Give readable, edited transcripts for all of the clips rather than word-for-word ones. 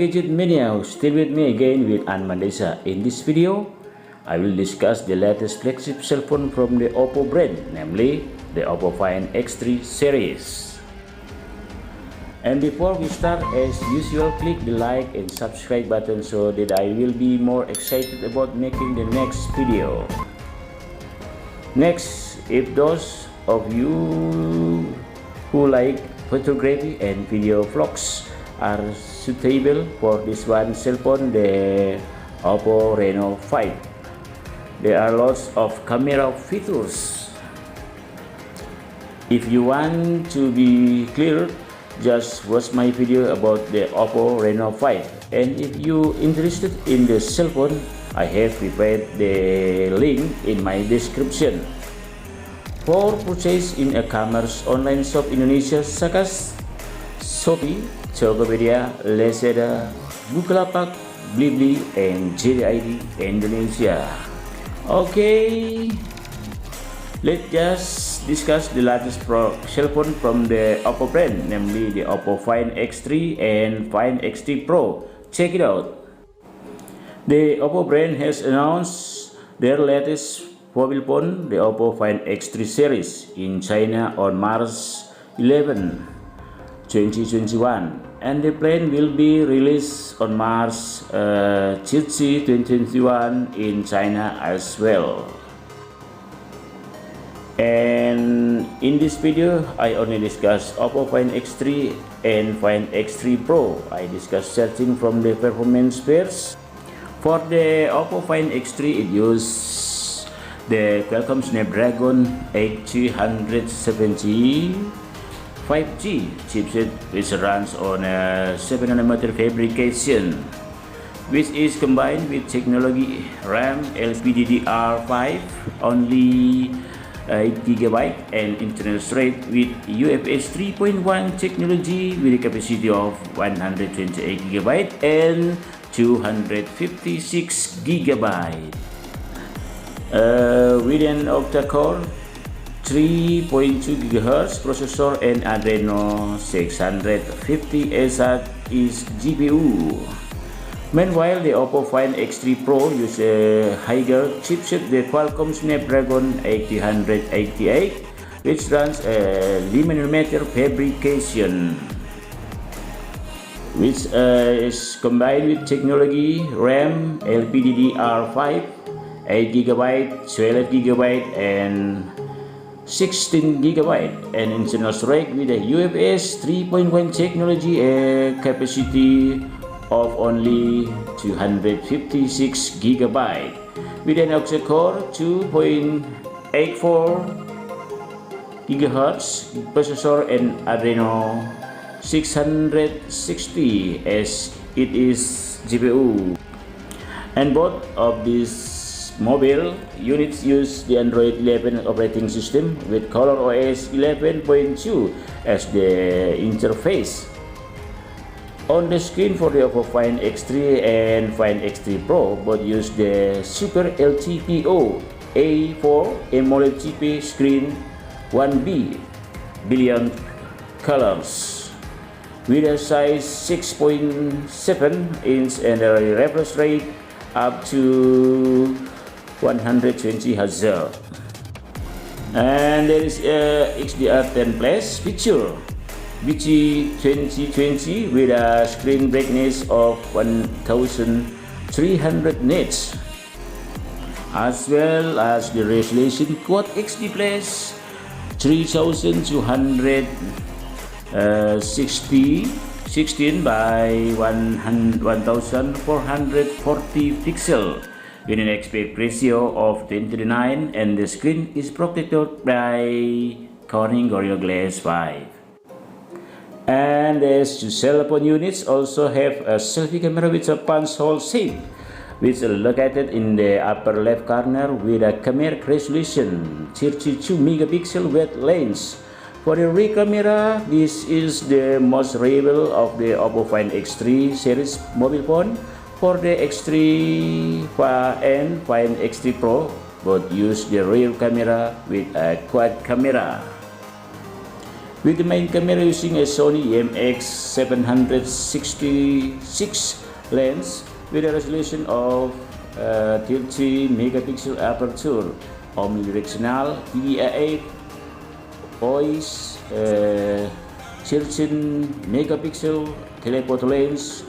gadget mania, still with me again with Mandesa. In this video, I will discuss the latest flagship cell phone from the Oppo brand, namely the Oppo Find X3 series. And before we start, as usual, click the like and subscribe button so that I will be more excited about making the next video. Next, if those of you who like photography and video vlogs are suitable for this one cell phone, the Oppo Reno 5. There are lots of camera features. If you want to be clear, just watch my video about the Oppo Reno 5. And if you interested in the cell phone, I have prepared the link in my description. For purchase in e-commerce online shop Indonesia such as Shopee, Tokopedia, Lazada, Bukalapak, Lebih, and Jd.id Indonesia. Okay, let's just discuss the latest cell phone from the Oppo brand, namely the Oppo Find X3 and Find X3 Pro. Check it out. The Oppo brand has announced their latest mobile phone, the Oppo Find X3 series, in China on March 11, 2021, and the plan will be released on March 30, 2021 in China as well. And in this video, I only discuss Oppo Find X3 and Find X3 Pro. I discuss starting from the performance first. For the Oppo Find X3, it uses the Qualcomm Snapdragon 870 5G chipset, which runs on a 7nm fabrication, which is combined with technology RAM LPDDR5 only 8GB and internal storage with UFS 3.1 technology with a capacity of 128GB and 256GB. With an Octa-core 3.2 GHz processor and Adreno 650SH GPU. Meanwhile, the Oppo Find X3 Pro uses a higher chipset, the Qualcomm Snapdragon 888, which runs a 5nm fabrication, which is combined with technology RAM LPDDR5 8GB, 12GB, and 16GB, and internal storage with a UFS 3.1 technology, a capacity of only 256GB, with an Octa-core 2.84 GHz processor and Adreno 660 as it is GPU. And both of these mobile units use the Android 11 operating system with ColorOS 11.2 as the interface. On the screen for the Oppo Find X3 and Find X3 Pro, both use the Super LTPO A4 AMOLED TV screen 1B billion colors with a size 6.7 inch and a refresh rate up to 120 Hz. And there is a HDR10 Plus feature BT 2020 with a screen brightness of 1300 nits, as well as the resolution Quad HD Plus 3216 by 1440 pixel with an aspect ratio of 10:9, and the screen is protected by Corning Gorilla Glass 5. And these two cell phone units also have a selfie camera with a punch hole shape, which is located in the upper left corner with a camera resolution 32 megapixel wide lens. For the rear camera, this is the most reliable of the Oppo Find X3 series mobile phone. For the X3 and Find X3 Pro, both use the rear camera with a quad camera. with the main camera using a Sony IMX766 lens with a resolution of 30 megapixel aperture, omnidirectional PDA8, OIS, 13 megapixel telephoto lens,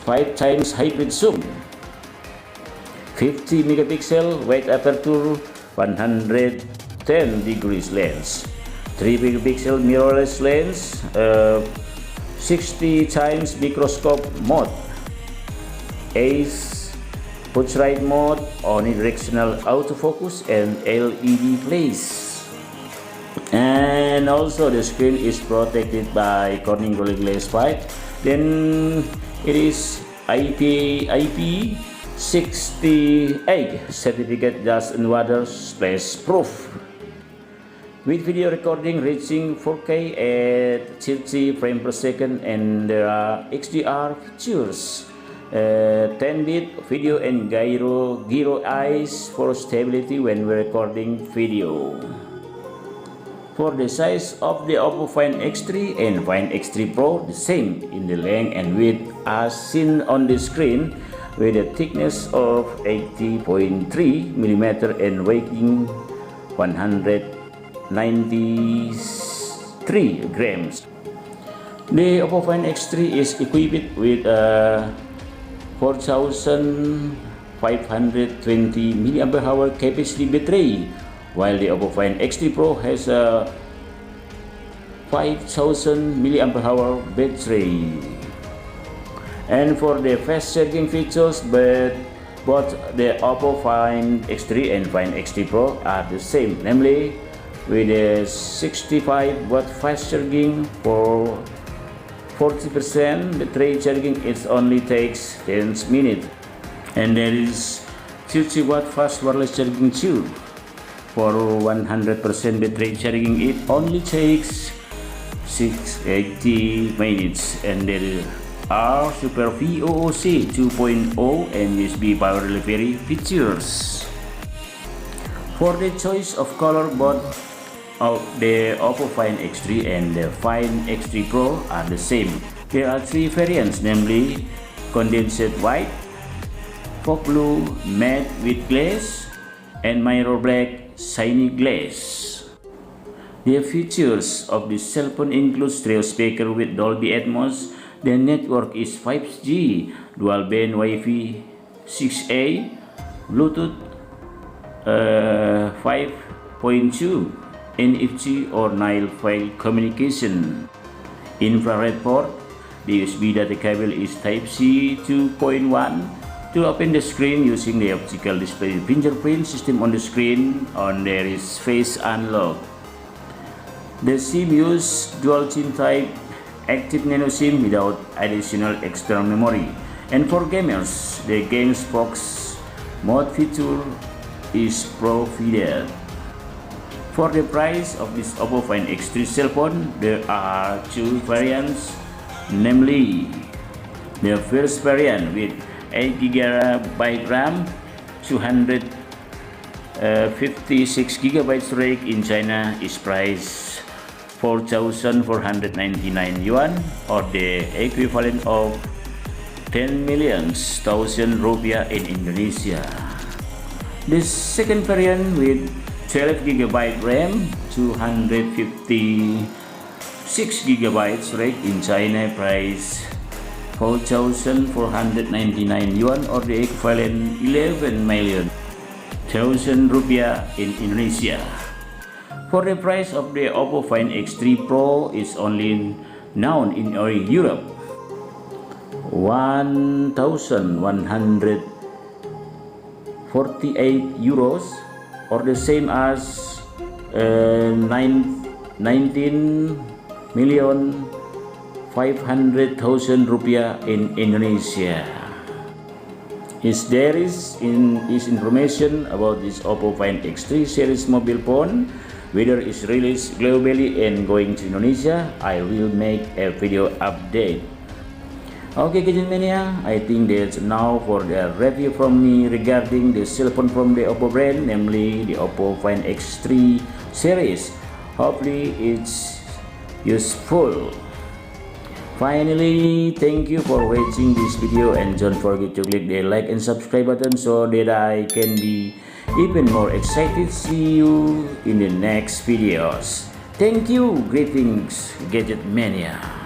5 times hybrid zoom, 50 megapixel wide aperture, 110 degrees lens, 3 megapixel mirrorless lens, 60 times microscope mode, ACE portrait mode, omnidirectional autofocus, and LED flash. And also the screen is protected by Corning Gorilla Glass 5. Then it is IP68 certificate dust and water splash proof, with video recording reaching 4K at 30 frames per second, and there are XDR features, 10-bit video and gyro eyes for stability when recording video. For the size of the Oppo Find X3 and Find X3 Pro, the same in the length and width as seen on the screen, with a thickness of 80.3 mm and weighing 193 grams. The Oppo Find X3 is equipped with a 4520 mAh capacity battery, while the Oppo Find X3 Pro has a 5000 mAh battery. And for the fast charging features, but both the Oppo Find X3 and Find X3 Pro are the same, namely with a 65 watt fast charging. For 40% battery charging, it only takes 10 minutes, and there is 30 watt fast wireless charging too. For 100% battery charging, it only takes 680 minutes, and there are Super VOOC 2.0 and USB power delivery features. For the choice of color, both of the Oppo Find X3 and the Find X3 Pro are the same. There are 3 variants, namely condensed white, fog blue matte with glass, and mirror black shiny glass. The features of the cell phone include stereo speaker with Dolby Atmos. The network is 5G, dual band Wi-Fi 6A, Bluetooth 5.2, NFC or nile file communication. Infrared port. The USB data cable is Type-C 2.1. To open the screen using the optical display fingerprint system on the screen, there is face unlock. The SIM use dual SIM type, active nano SIM without additional external memory. And for gamers, the Games Box mode feature is provided. For the price of this Oppo Find X3 cell phone, there are 2 variants, namely the first variant with 8GB RAM, 256GB storage in China is priced 4,499 yuan, or the equivalent of 10 million thousand rupiah in Indonesia. The second variant with 12GB RAM, 256GB storage in China price 4,499 yuan, or the equivalent 11 million thousand rupiah in Indonesia. For the price of the Oppo Find X3 Pro is only known in Europe, 1,148 euros, or the same as 19,500,000 rupiah in Indonesia. There is information about this Oppo Find X3 series mobile phone, whether it's released globally and going to Indonesia. I will make a video update. Okay, Gadget Mania, I think that's now for the review from me regarding the cell phone from the Oppo brand, namely the Oppo Find X3 series. Hopefully it's useful. Finally, thank you for watching this video and don't forget to click the like and subscribe button so that I can be even more excited. See you in the next videos. Thank you. Greetings, Gadget Mania.